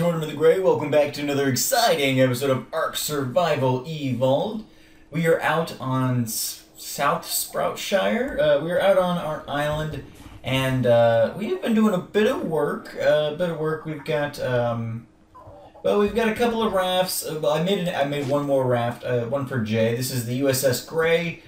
Jordan the Grey. Welcome back to another exciting episode of ARK Survival Evolved. We are out on South Sproutshire. We are out on our island, and we have been doing a bit of work. We've got we've got a couple of rafts. I made one more raft, one for Jay. This is the USS Grey.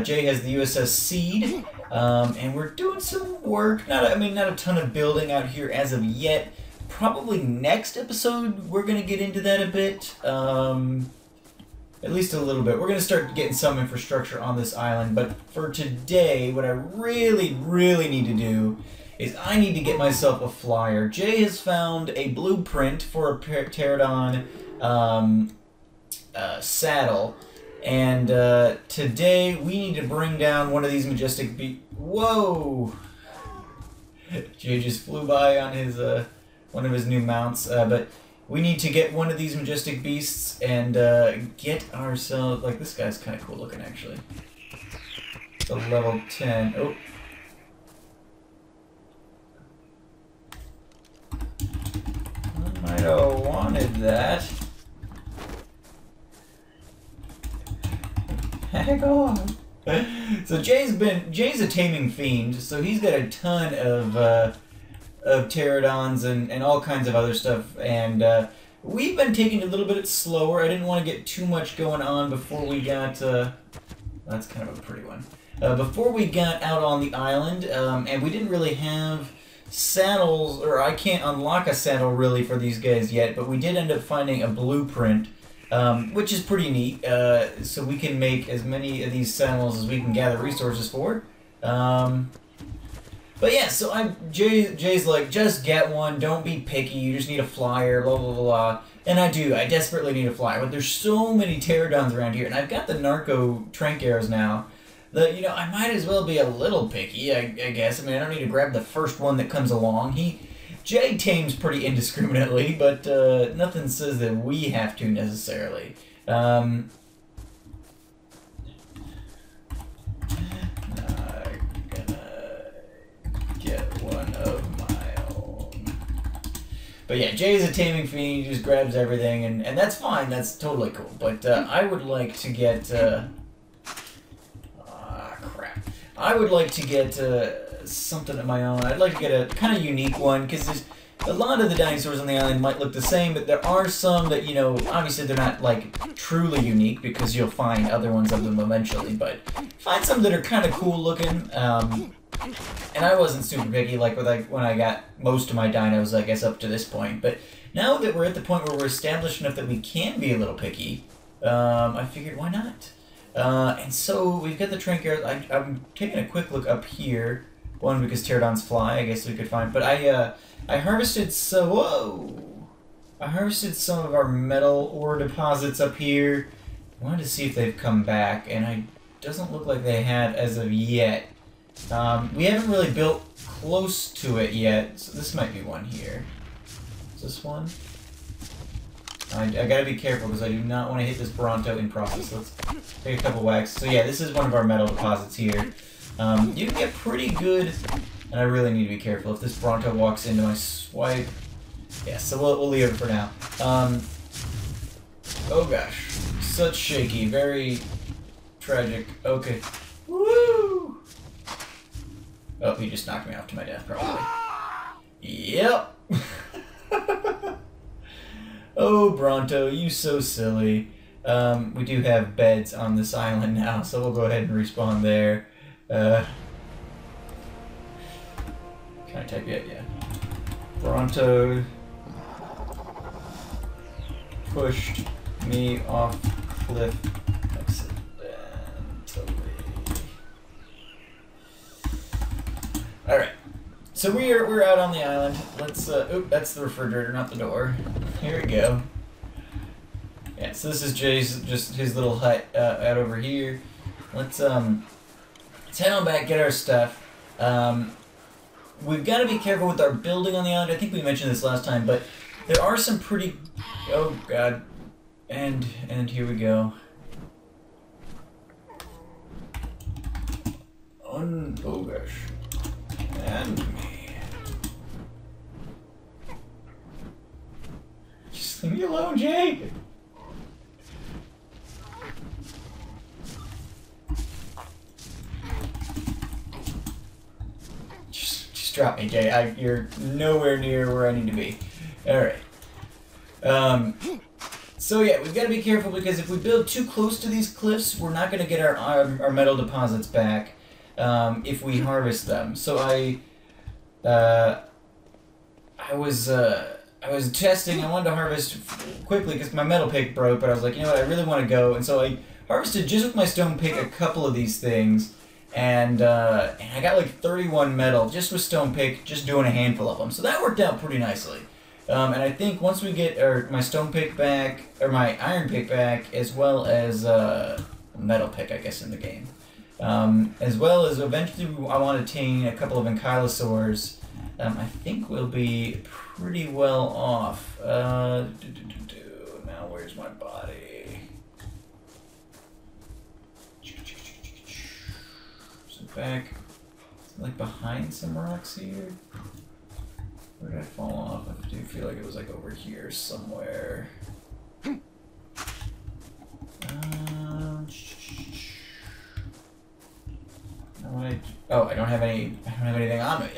Jay has the USS Seed, and we're doing some work. Not a ton of building out here as of yet. Probably next episode we're gonna get into that a bit, at least a little bit. We're gonna start getting some infrastructure on this island, but for today, what I really need to do is I need to get myself a flyer. Jay has found a blueprint for a pterodon saddle. And today we need to bring down one of these majestic Whoa! Jay just flew by on his one of his new mounts, but we need to get one of these majestic beasts and get ourselves, like, this guy's kind of cool looking actually. It's a level 10. Oh. I might have wanted that. Heck on. So Jay's a taming fiend, so he's got a ton of pterodons and all kinds of other stuff, and we've been taking it a little bit slower. I didn't want to get too much going on before we got that's kind of a pretty one. Before we got out on the island, and we didn't really have saddles, or I can't unlock a saddle really for these guys yet, but we did end up finding a blueprint. Which is pretty neat, so we can make as many of these saddles as we can gather resources for. But yeah, so Jay's like, just get one, don't be picky, you just need a flyer, blah blah blah. And I desperately need a flyer, but there's so many pterodons around here, and I've got the narco trank arrows now, that, you know, I might as well be a little picky, I guess. I mean, I don't need to grab the first one that comes along. Jay tames pretty indiscriminately, but nothing says that we have to necessarily. I'm gonna get one of my own. But yeah, Jay's a taming fiend. He just grabs everything, and that's fine. That's totally cool. But I would like to get... crap. I would like to get... something of my own. I'd like to get a kind of unique one, because there's a lot of the dinosaurs on the island might look the same, but there are some that, you know, obviously they're not like truly unique, because you'll find other ones of them eventually, but find some that are kind of cool looking. And I wasn't super picky like when I got most of my dinos, I guess, up to this point, but now that we're at the point where we're established enough that we can be a little picky, I figured, why not? And so we've got the trank arrows. I'm taking a quick look up here. One, because pterodons fly, I guess we could find. But I harvested I harvested some of our metal ore deposits up here. I wanted to see if they've come back, and it doesn't look like they had as of yet. We haven't really built close to it yet, so this might be one here. Is this one? I gotta be careful because I do not want to hit this Bronto in process. Let's take a couple whacks. So yeah, this is one of our metal deposits here. You can get pretty good, and I really need to be careful if this Bronto walks into my swipe. Yeah, so we'll leave it for now. Oh gosh, such shaky, very tragic. Okay. Woo! Oh, he just knocked me off to my death, probably. Yep. Oh, Bronto, you so silly. We do have beds on this island now, so we'll go ahead and respawn there. Can I type yet? Yeah. Bronto pushed me off cliff accidentally. Alright. So we're out on the island. Let's oop, that's the refrigerator, not the door. Here we go. Yeah, so this is Jay's, just his little hut out over here. Let's head on back, get our stuff. We've got to be careful with our building on the island. I think we mentioned this last time, but there are some pretty... Oh, God. And here we go. Oh, gosh. And me. Just leave me alone, Jay! Just drop me, Jay. You're nowhere near where I need to be. Alright. So yeah, we've got to be careful because if we build too close to these cliffs, we're not going to get our metal deposits back if we harvest them. So I was testing. I wanted to harvest quickly because my metal pick broke, but I was like, you know what, I really want to go, and so I harvested just with my stone pick a couple of these things, and I got like 31 metal just with stone pick, just doing a handful of them. So that worked out pretty nicely. And I think once we get my stone pick back, or my iron pick back, as well as metal pick, I guess, in the game, as well as eventually I want to tame a couple of ankylosaurs, I think we'll be pretty well off. Now where's my body? So back, like behind some rocks here. Where did I fall off? I do feel like it was like over here somewhere. I don't have anything on me.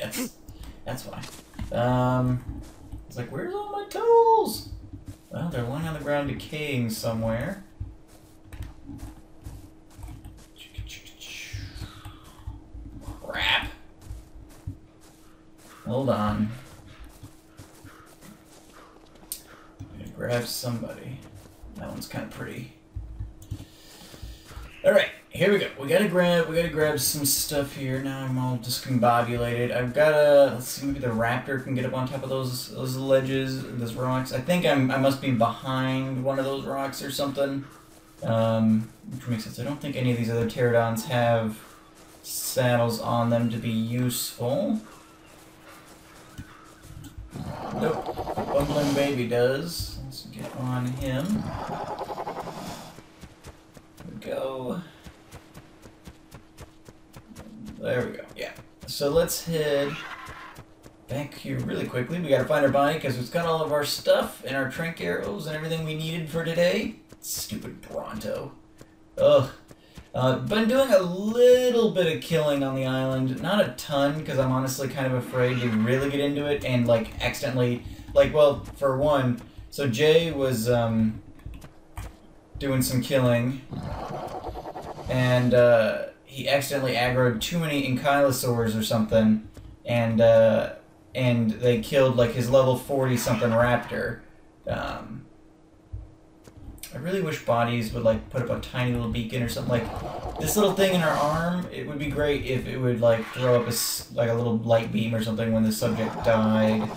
That's why. It's like, where's all my tools? Well, they're lying on the ground decaying somewhere. Crap. Hold on. Grab somebody. That one's kind of pretty. All right, here we go. We gotta grab some stuff here. Now I'm all discombobulated. I've gotta, let's see, maybe the raptor can get up on top of those ledges, those rocks. I think I must be behind one of those rocks or something. Which makes sense. I don't think any of these other pterodons have saddles on them to be useful. Nope, the bumbling baby does. Let's get on him. There we go. There we go, yeah. So let's head back here really quickly. We gotta find our body because it's got all of our stuff and our trank arrows and everything we needed for today. Stupid Bronto. Ugh. Been doing a little bit of killing on the island. Not a ton, because I'm honestly kind of afraid to really get into it and, like, accidentally... Like, well, for one, so Jay was, doing some killing, and, he accidentally aggroed too many ankylosaurs or something, and they killed, like, his level 40-something raptor. I really wish bodies would, like, put up a tiny little beacon or something. Like, this little thing in our arm, it would be great if it would, like, throw up a little light beam or something when the subject died.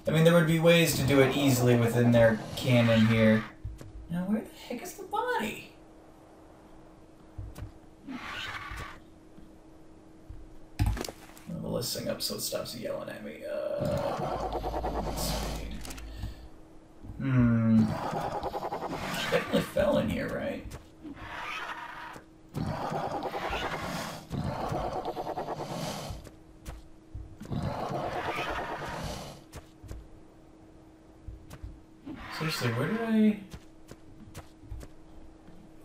I mean, there would be ways to do it easily within their canon here. Now, where the heck is the body? Level this thing up so it stops yelling at me. Speed. Definitely fell in here, right? Seriously, where did I...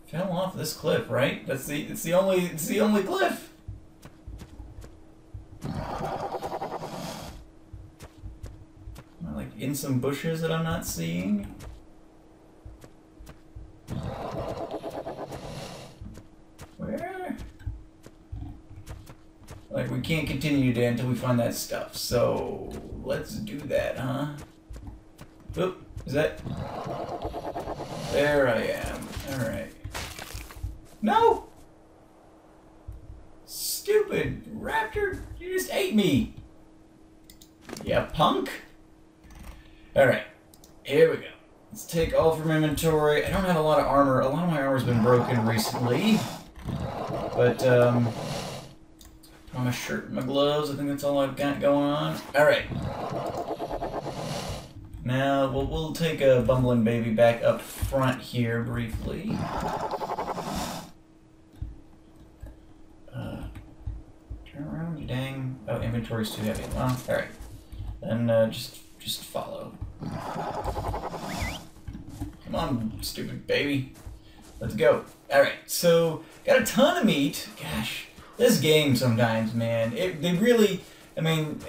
Fell off this cliff, right? It's the only cliff. Am I, like, in some bushes that I'm not seeing? Where? Like, we can't continue today until we find that stuff, so let's do that, huh? Oop, is that... There I am. Alright. No! Stupid raptor, you just ate me! Yeah, punk? Alright, here we go. Let's take all from inventory. I don't have a lot of armor. A lot of my armor's been broken recently. But, on my shirt and my gloves, I think that's all I've got going on. Alright. Now, we'll take a bumbling baby back up front here briefly. Turn around, you dang. Oh, inventory's too heavy. Well, alright. Then, just follow. on, stupid baby. Let's go. Alright, so got a ton of meat. Gosh, this game sometimes, man. They really, I mean,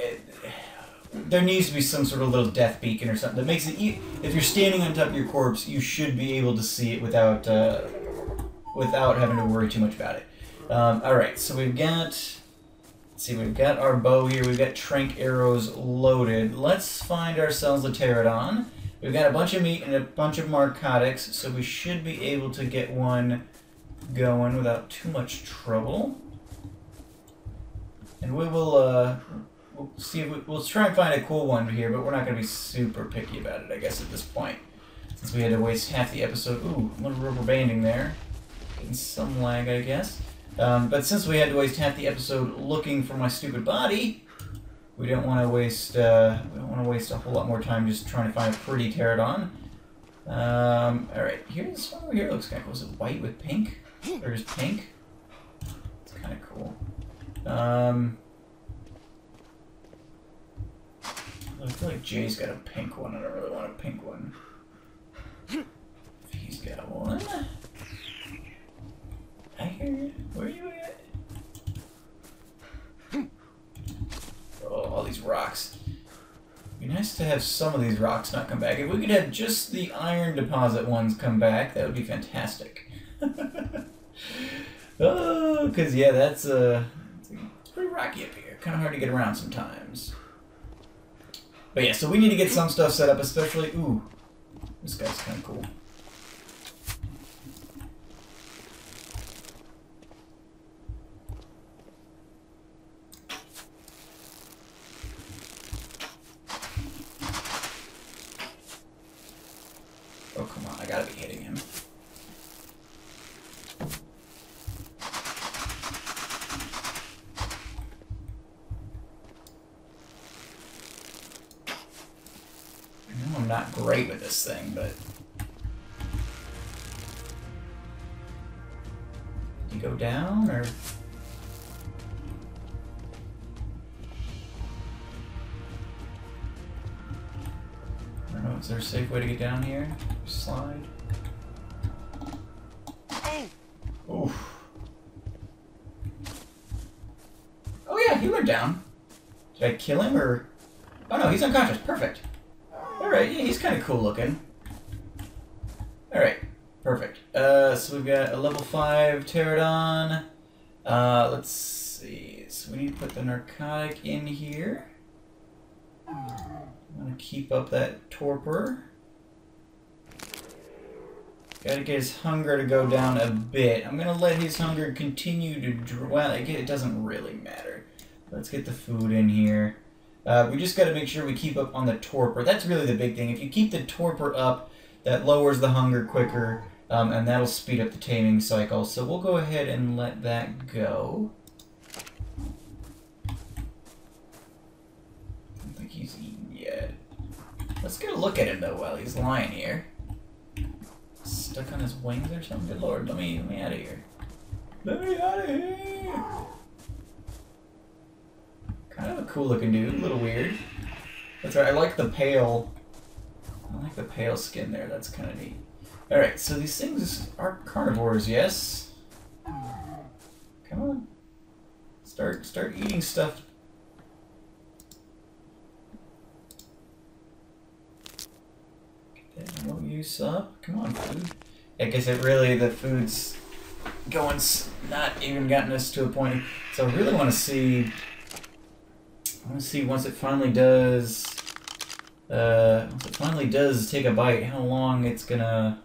there needs to be some sort of little death beacon or something that makes it, if you're standing on top of your corpse, you should be able to see it without having to worry too much about it. Alright, so we've got, let's see, we've got our bow here, we've got trank arrows loaded. Let's find ourselves a pterodon. We've got a bunch of meat and a bunch of narcotics, so we should be able to get one going without too much trouble. And we will, we'll see if we'll try and find a cool one here, but we're not going to be super picky about it, I guess, at this point. Since we had to waste half the episode. Ooh, a little rubber banding there. Getting some lag, I guess. But since we had to waste half the episode looking for my stupid body, we don't want to waste a whole lot more time just trying to find a pretty pterodon. Alright, here's one over here. Looks kind of cool. Is it white with pink? Or just pink? It's kind of cool. I feel like Jay's got a pink one. I don't really want a pink one. If he's got one. I hear you. Where are you at? Oh, all these rocks. It'd be nice to have some of these rocks not come back. If we could have just the iron deposit ones come back, that would be fantastic. Oh, because, yeah, it's pretty rocky up here. Kind of hard to get around sometimes. But yeah, so we need to get some stuff set up, especially... Ooh, this guy's kind of cool. Oh, come on, I gotta be hitting him. I'm not great with this thing, but... Did he go down, or...? I don't know, is there a safe way to get down here? Slide. Oof. Oh yeah, he went down. Did I kill him, or...? Oh no, he's unconscious. Perfect. Alright, yeah, he's kind of cool looking. Alright, perfect. So we've got a level 5 pterodon. Let's see. So we need to put the narcotic in here. I'm gonna keep up that torpor. Gotta get his hunger to go down a bit. I'm gonna let his hunger continue to well, it doesn't really matter. Let's get the food in here. We just gotta make sure we keep up on the torpor. That's really the big thing. If you keep the torpor up, that lowers the hunger quicker, and that'll speed up the taming cycle. So we'll go ahead and let that go. I don't think he's eaten yet. Let's get a look at him though while he's lying here. Stuck on his wings or something? Good lord, let me out of here. Let me out of here! Kind of a cool looking dude, a little weird. That's right, I like the pale skin there, that's kind of neat. Alright, so these things are carnivores, yes? Come on. Start eating stuff. Get that no use up. Come on, food. I guess the food's going, not even gotten us to a point. So I really want to see... once it finally does take a bite, how long it's gonna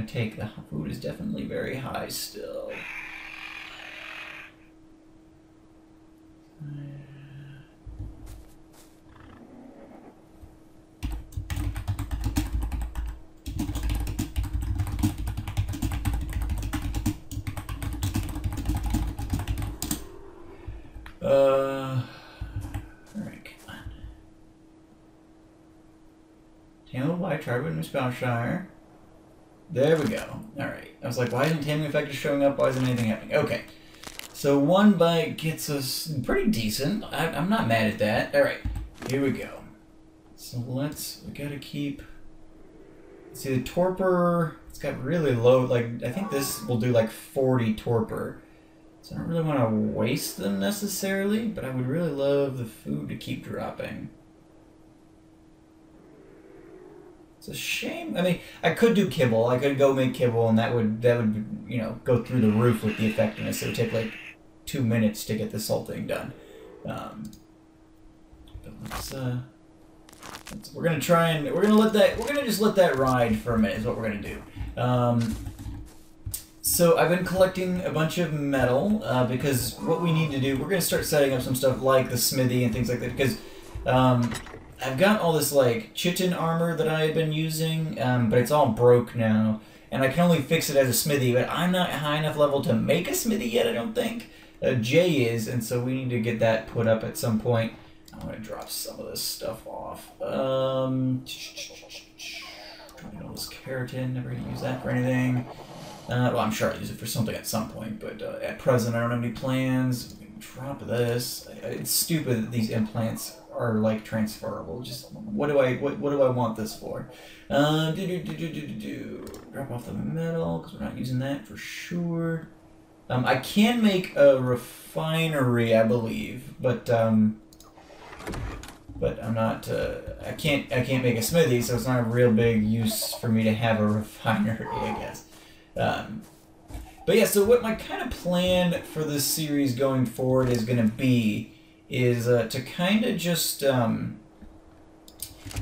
take. The food is definitely very high still. I tried with New Spellshire. There we go. Alright. I was like, why isn't taming effect showing up? Why isn't anything happening? Okay. So one bite gets us pretty decent. I'm not mad at that. Alright. Here we go. So let's See, the torpor, it's got really low, like, I think this will do like 40 torpor. So I don't really want to waste them necessarily, but I would really love the food to keep dropping. It's a shame. I mean, I could do kibble. I could go make kibble, and that would you know, go through the roof with the effectiveness. It would take like 2 minutes to get this whole thing done. But we're gonna try and we're gonna just let that ride for a minute. Is what we're gonna do. So I've been collecting a bunch of metal because what we need to do, we're gonna start setting up some stuff like the smithy and things like that because. I've got all this, like, chitin armor that I had been using, but it's all broke now. And I can only fix it as a smithy, but I'm not high enough level to make a smithy yet, I don't think. Jay is, and so we need to get that put up at some point. I'm going to drop some of this stuff off. All this keratin, never going to use that for anything. Well, I'm sure I'll use it for something at some point, but at present I don't have any plans. We can drop this. It's stupid that these implants are like transferable. Just what do I want this for? Drop off the metal because we're not using that for sure. I can make a refinery, I believe, but I'm not. I can't make a smithy, so it's not a real big use for me to have a refinery, I guess. But yeah, so what my kind of plan for this series going forward is going to be is to kind of just, I'm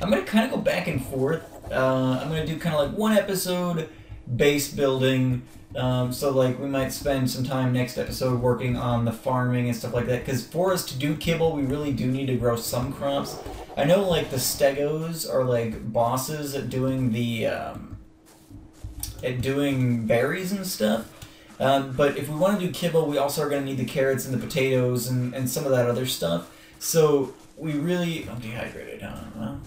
going to kind of go back and forth. I'm going to do kind of like one episode base building. So like we might spend some time next episode working on the farming and stuff like that. Because for us to do kibble, we really do need to grow some crops. I know like the stegos are like bosses at doing the, berries and stuff. But if we want to do kibble, we also are going to need the carrots and the potatoes and some of that other stuff. So we really... I'm dehydrated, huh? Well,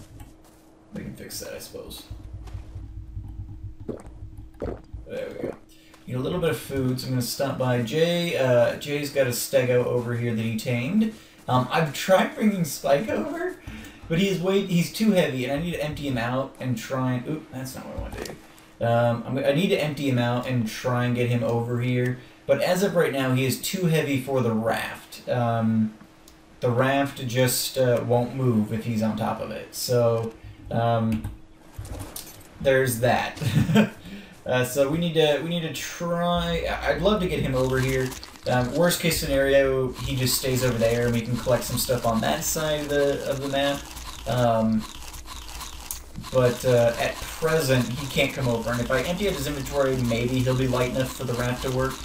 we can fix that, I suppose. There we go. Need a little bit of food, so I'm going to stop by Jay. Jay's got a stego over here that he tamed. I've tried bringing Spike over, but he's too heavy, and I need to empty him out and try and... Oop, that's not what I want to do. I need to empty him out and try and get him over here. But as of right now, he is too heavy for the raft. The raft just won't move if he's on top of it. So, there's that. So we need to try... I'd love to get him over here. Worst case scenario, he just stays over there and we can collect some stuff on that side of the map. But at present, he can't come over. And if I empty out his inventory, maybe he'll be light enough for the raft to work.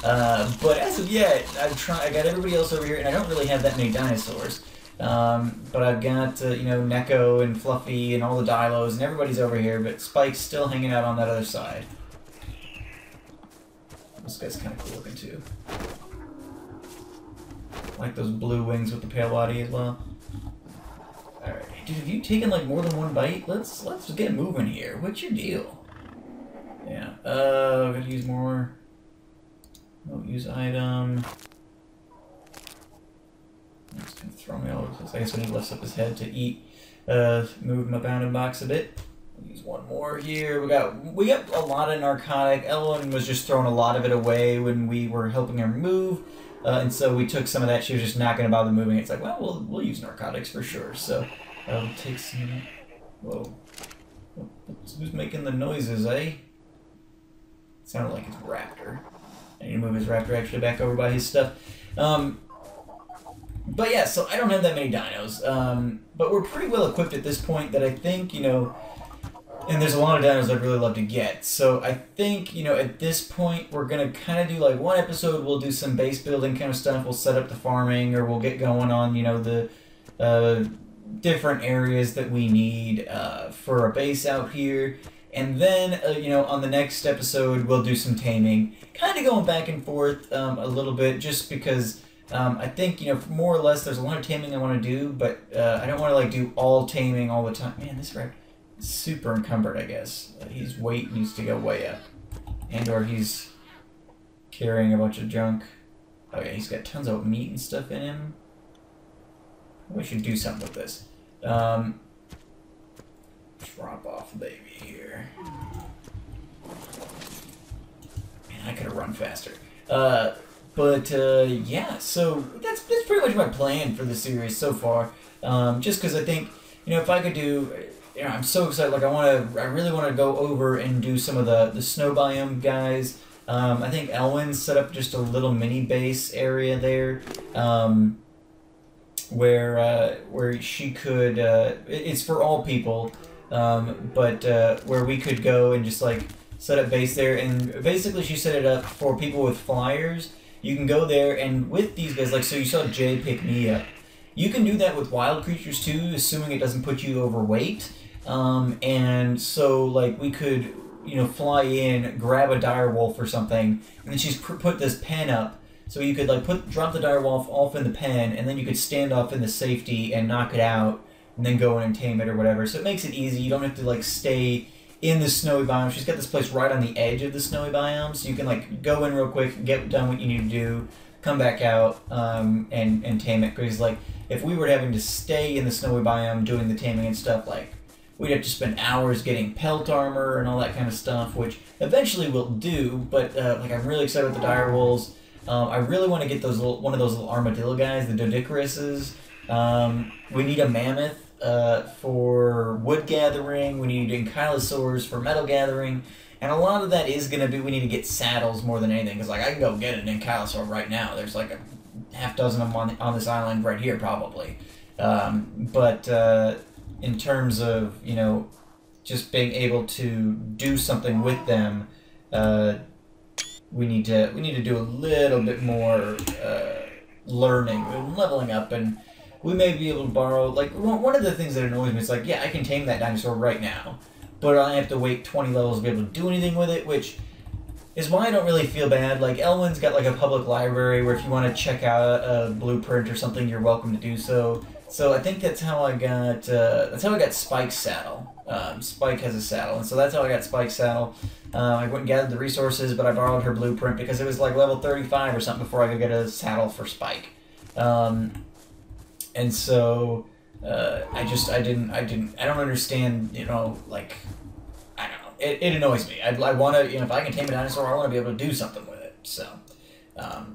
But as of yet, I got everybody else over here, and I don't really have that many dinosaurs. But I've got, you know, Neko and Fluffy and all the Dilos, and everybody's over here, but Spike's still hanging out on that other side. This guy's kind of cool looking, too. I like those blue wings with the pale body as well. Alright. Dude, have you taken like more than one bite? Let's get moving here. What's your deal? Yeah. Gotta use more. Oh, use item. That's gonna throw me all over the place. I guess when he lifts up his head to eat, move my bounding box a bit. Use one more here. We got a lot of narcotic. Ellen was just throwing a lot of it away when we were helping her move. And so we took some of that. She was just not going to bother moving. It's like, well, we'll use narcotics for sure. So, take some... Whoa. Who's making the noises, eh? It sounded like his raptor. I need to move his raptor actually back over by his stuff. But yeah, so I don't have that many dinos. But we're pretty well equipped at this point that I think, you know... And there's a lot of dinos I'd really love to get. So I think, you know, at this point, we're going to kind of do like one episode, we'll do some base building kind of stuff. We'll set up the farming, or we'll get going on, you know, the different areas that we need for a base out here. And then, you know, on the next episode, we'll do some taming. Kind of going back and forth a little bit, just because I think, you know, more or less, there's a lot of taming I want to do, but I don't want to, like, do all taming all the time. Man, this raptor... super encumbered, I guess. His weight needs to go way up. And or he's carrying a bunch of junk. Oh yeah, he's got tons of meat and stuff in him. We should do something with this. Drop off baby here. faster. Yeah, so that's pretty much my plan for the series so far. Just because I think, if I could do, I'm so excited. Like I really want to go over and do some of the snow biome guys. I think Elwyn's set up just a little mini base area there, where she could. It's for all people, but where we could go and just like set up base there. And basically, she set it up for people with flyers. You can go there, and with these guys, like, so you saw Jay pick me up. You can do that with wild creatures too, assuming it doesn't put you overweight. And so, like, we could, fly in, grab a direwolf or something, and then she's put this pen up, so you could, like, drop the direwolf off in the pen, and then you could stand off in the safety and knock it out, and then go in and tame it or whatever. So it makes it easy. You don't have to, like, stay in the snowy biome. She's got this place right on the edge of the snowy biome, so you can like go in real quick, get done what you need to do, come back out, and tame it. Because like if we were having to stay in the snowy biome doing the taming and stuff, like we'd have to spend hours getting pelt armor and all that kind of stuff, which eventually we'll do. But like I'm really excited with the direwolves. I really want to get one of those little armadillo guys, the Dodicaruses. We need a mammoth. For wood gathering, we need ankylosaurs for metal gathering, and a lot of that is going to be we need to get saddles more than anything, because like I can go get an ankylosaur right now. There's like a half dozen of them on this island right here probably. But in terms of just being able to do something with them, we need to do a little bit more learning and leveling up. And we may be able to borrow, like, one of the things that annoys me is, like, yeah, I can tame that dinosaur right now, but I have to wait 20 levels to be able to do anything with it, which is why I don't really feel bad. Like, Elwyn's got, like, a public library where if you want to check out a blueprint or something, you're welcome to do so. So I think that's how I got Spike's saddle. Spike has a saddle, and so that's how I got Spike's saddle. I went and gathered the resources, but I borrowed her blueprint because it was, like, level 35 or something before I could get a saddle for Spike. And so, I don't understand, like, I don't know. It annoys me. I want to, if I can tame a dinosaur, I want to be able to do something with it. So,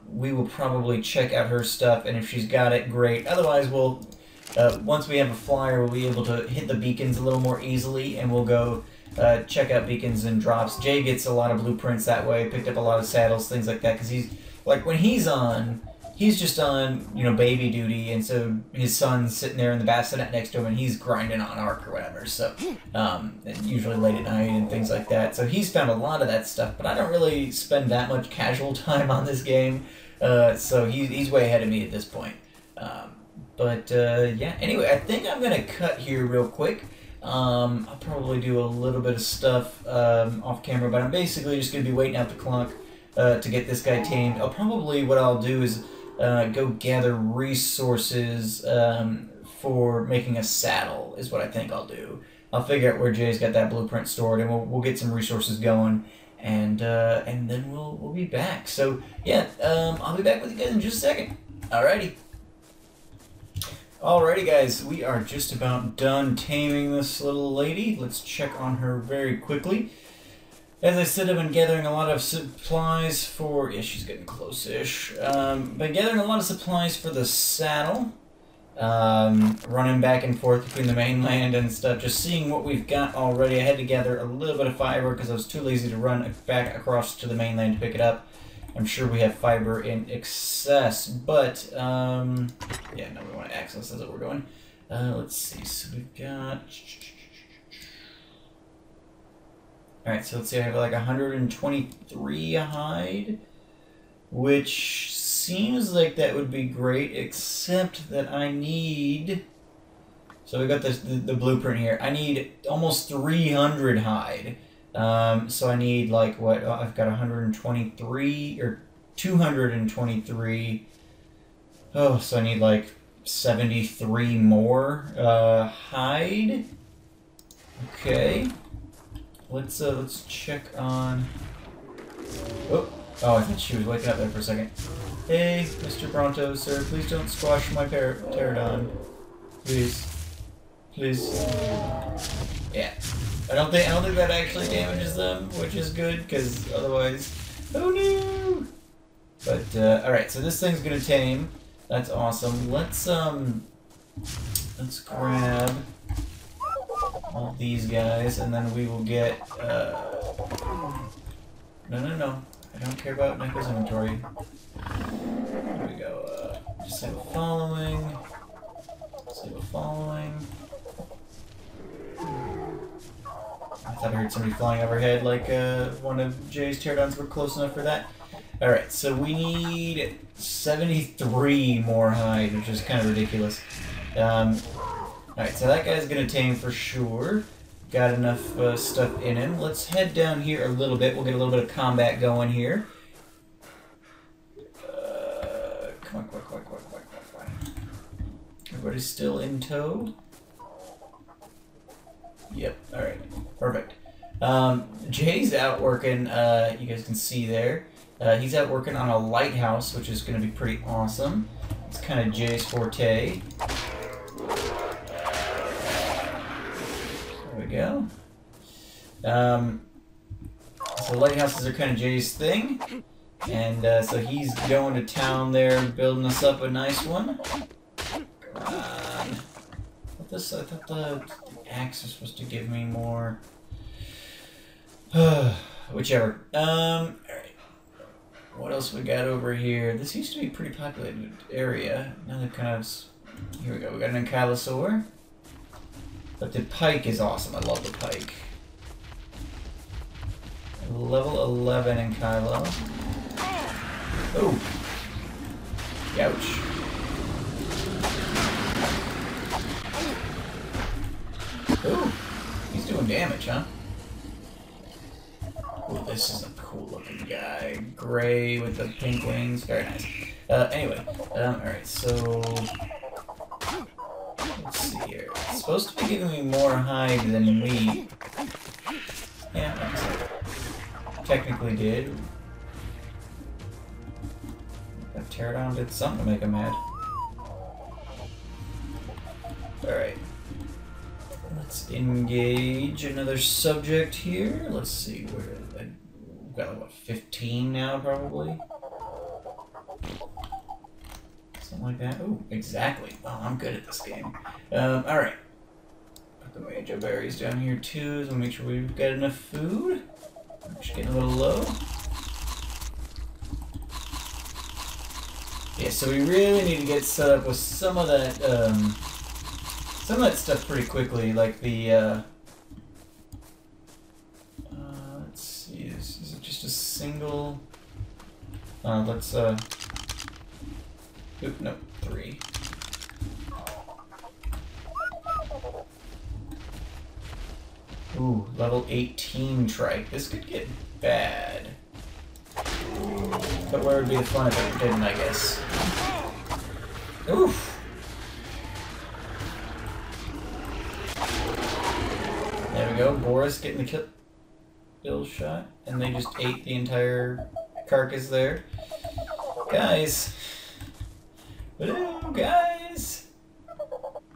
we will probably check out her stuff, and if she's got it, great. Otherwise, we'll, once we have a flyer, we'll be able to hit the beacons a little more easily, and we'll go check out beacons and drops. Jay gets a lot of blueprints that way, picked up a lot of saddles, things like that, because he's, like, when he's on... He's just on, baby duty, and so his son's sitting there in the bassinet next to him, and he's grinding on ARK or whatever, so, usually late at night and things like that. So he's found a lot of that stuff, but I don't really spend that much casual time on this game, so he's way ahead of me at this point. Yeah, anyway, I think I'm going to cut here real quick. I'll probably do a little bit of stuff off camera, but I'm basically just going to be waiting out the clock to get this guy tamed. What I'll do is... go gather resources for making a saddle is what I think I'll do. I'll figure out where Jay's got that blueprint stored, and we'll get some resources going, and then we'll be back. So yeah, I'll be back with you guys in just a second. Alrighty guys, we are just about done taming this little lady. Let's check on her very quickly. As I said, I've been gathering a lot of supplies for... Yeah, she's getting close-ish. Been gathering a lot of supplies for the saddle. Running back and forth between the mainland and stuff. Just seeing what we've got already. I had to gather a little bit of fiber because I was too lazy to run back across to the mainland to pick it up. I'm sure we have fiber in excess. But, yeah, no, we want to access. That's what we're doing. Let's see. So we've got... Alright, so let's see, I have like 123 hide, which seems like that would be great, except that I need... So we got the blueprint here. I need almost 300 hide. So I need like, what, I've got 123, or 223. Oh, so I need like 73 more hide. Okay. Let's check on... Oh, I thought she was waking up there for a second. Hey, Mr. Bronto, sir, please don't squash my pterodon. Please. Yeah. I don't think that actually damages them, which is good, because otherwise Oh no! But all right, so this thing's gonna tame. That's awesome. Let's grab all these guys, and then we will get. No. I don't care about Neko's inventory. Here we go. Disable following. Disable following. I thought I heard somebody flying overhead, like one of Jay's teardowns were close enough for that. Alright, so we need 73 more hide, which is kind of ridiculous. Alright, so that guy's gonna tame for sure. Got enough stuff in him. Let's head down here a little bit. We'll get a little bit of combat going here. Come on. Everybody's still in tow? Yep, alright. Perfect. Jay's out working, you guys can see there. He's out working on a lighthouse, which is going to be pretty awesome. It's kind of Jay's forte. There we go. So lighthouses are kind of Jay's thing. And so he's going to town there, building us up a nice one. Come on. I thought the axe was supposed to give me more. Whichever. Alright. What else we got over here? This used to be a pretty populated area. Now they're kind of... Here we go. We got an ankylosaur. But the pike is awesome. I love the pike. Level 11 ankylo. Oh! Ouch. Oh! He's doing damage, huh? Oh, this is a cool looking guy. Gray with the pink wings. Very nice. Anyway, alright, so... Let's see here. It's supposed to be giving me more hide than meat. Yeah, technically did. That pterodon did something to make him mad. Alright. Let's engage another subject here. Let's see, where we've got like what, 15 now probably? Something like that. Oh, exactly. Oh, I'm good at this game. Alright. Put the Majo berries down here too, so we'll make sure we've got enough food. I'm just getting a little low. Yeah, so we really need to get set up with some of that stuff pretty quickly, like the, let's see, is it just a single, oop, no, 3. Ooh, level 18 trike. This could get bad. But where would be the fun if it didn't, I guess? Oof! There we go, Boris getting the kill shot, and they just ate the entire carcass there. Guys! Hello, guys!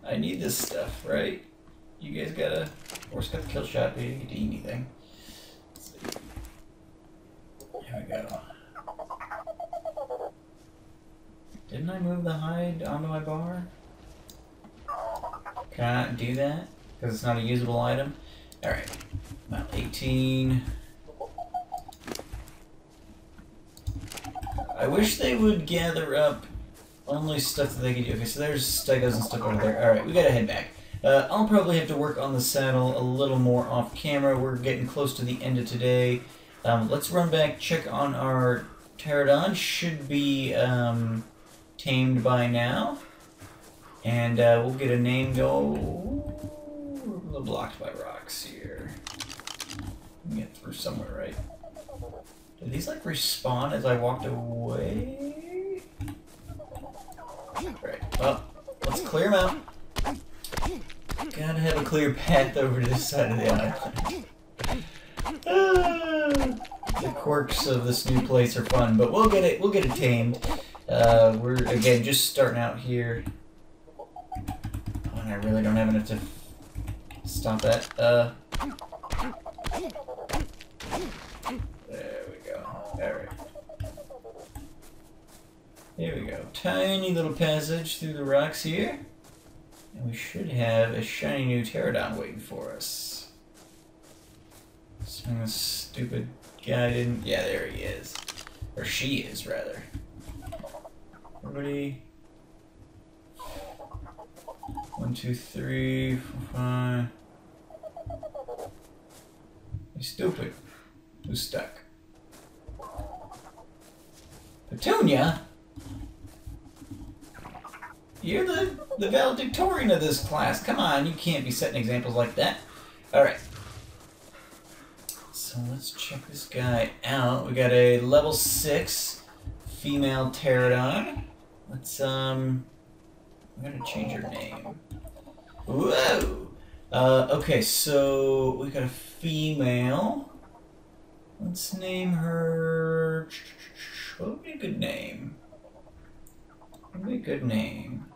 I need this stuff, right? You guys gotta... Boris got the kill shot, but you didn't get to eat anything. Let's see. There we go. Didn't I move the hide onto my bar? Can I not do that? Because it's not a usable item? Alright. About 18. I wish they would gather up only stuff that they could do. Okay, so there's stegos and stuff over there. Alright, we gotta head back. I'll probably have to work on the saddle a little more off camera. We're getting close to the end of today. Let's run back, check on our pterodon. Should be tamed by now. And we'll get a name go. We're a little blocked by rocks here. We can get through somewhere, right? Did these like respawn as I walked away? Right, well, let's clear them out. Gotta have a clear path over to this side of the island. The quirks of this new place are fun, but we'll get it tamed. We're again just starting out here. Oh, and I really don't have enough to stop that. There we go. Alright. Here we go. Tiny little passage through the rocks here. And we should have a shiny new pterodon waiting for us. Some stupid guy didn't... Yeah, there he is. Or she is, rather. Everybody... 1, 2, 3, 4, 5... He's stupid. Who's stuck? Petunia? You're the valedictorian of this class. Come on, you can't be setting examples like that. Alright. So let's check this guy out. We got a level 6 female pterodon. Let's, I'm gonna change her name. Whoa! Okay, so we got a female. Let's name her... What would be a good name? What would be a good name?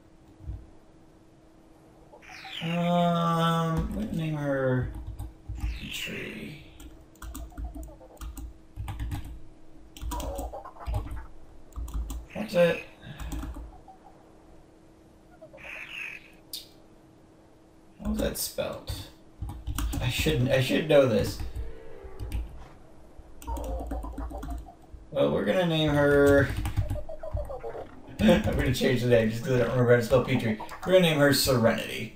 Let's name her... Tree. What's it? How's that spelled? I should know this. Well, we're gonna name her... I'm gonna change the name just because I don't remember how to spell Petrie. We're gonna name her Serenity.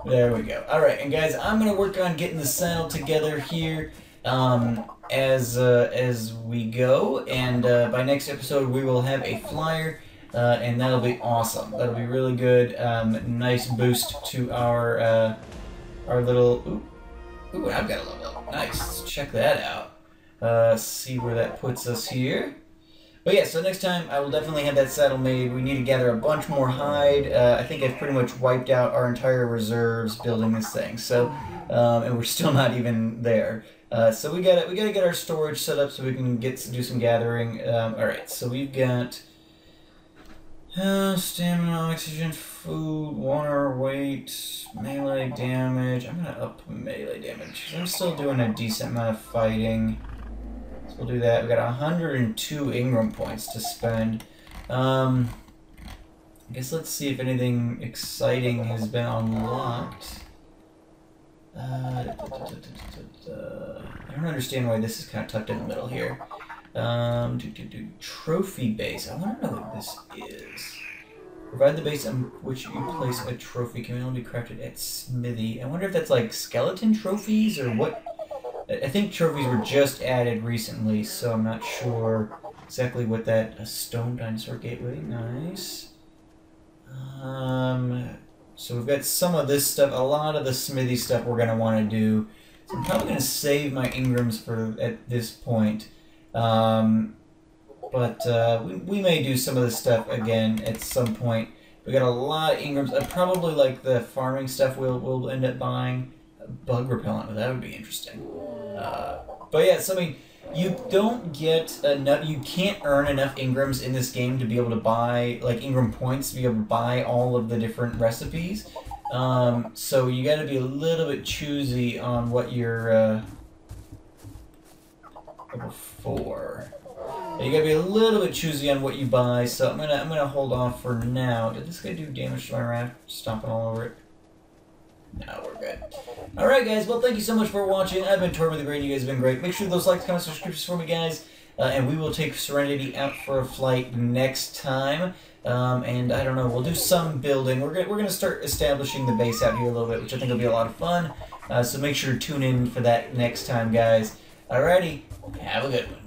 There we go. Alright, and guys, I'm gonna work on getting the saddle together here as we go, and by next episode we will have a flyer, and that'll be awesome. That'll be really good. Nice boost to our little... Ooh, I've got a level up. Nice. Let's check that out. See where that puts us here. But yeah, so next time I will definitely have that saddle made. We need to gather a bunch more hide. I think I've pretty much wiped out our entire reserves building this thing. So, and we're still not even there. So we gotta get our storage set up so we can do some gathering. All right, so we've got stamina, oxygen, food, water, weight, melee damage. I'm gonna up melee damage because I'm still doing a decent amount of fighting. We'll do that. We got 102 Ingram points to spend. I guess let's see if anything exciting has been unlocked. I don't understand why this is kind of tucked in the middle here. Trophy base. I want to know what this is. Provide the base on which you place a trophy can only be crafted at Smithy. I wonder if that's like skeleton trophies or what. I think trophies were just added recently, so I'm not sure exactly what that... A stone dinosaur gateway, nice. So we've got some of this stuff, a lot of the smithy stuff we're going to want to do. So I'm probably going to save my Ingrams for at this point. But we may do some of this stuff again at some point. We got a lot of Ingrams. Probably like the farming stuff we'll end up buying. Bug repellent, that would be interesting. But yeah, so I mean, you don't get enough, you can't earn enough Ingrams in this game to be able to buy, like Ingram points to be able to buy all of the different recipes. So you gotta be a little bit choosy on what you're, level 4. You gotta be a little bit choosy on what you buy, so I'm gonna hold off for now. Did this guy do damage to my raft? Stomping all over it? No, we're good. Alright guys, well thank you so much for watching. I've been Tortoise the Great, you guys have been great. Make sure those likes, comments, subscriptions for me guys. And we will take Serenity out for a flight next time. And I don't know, we'll do some building. We're gonna start establishing the base out here a little bit, which I think will be a lot of fun. So make sure to tune in for that next time guys. Alrighty, have a good one.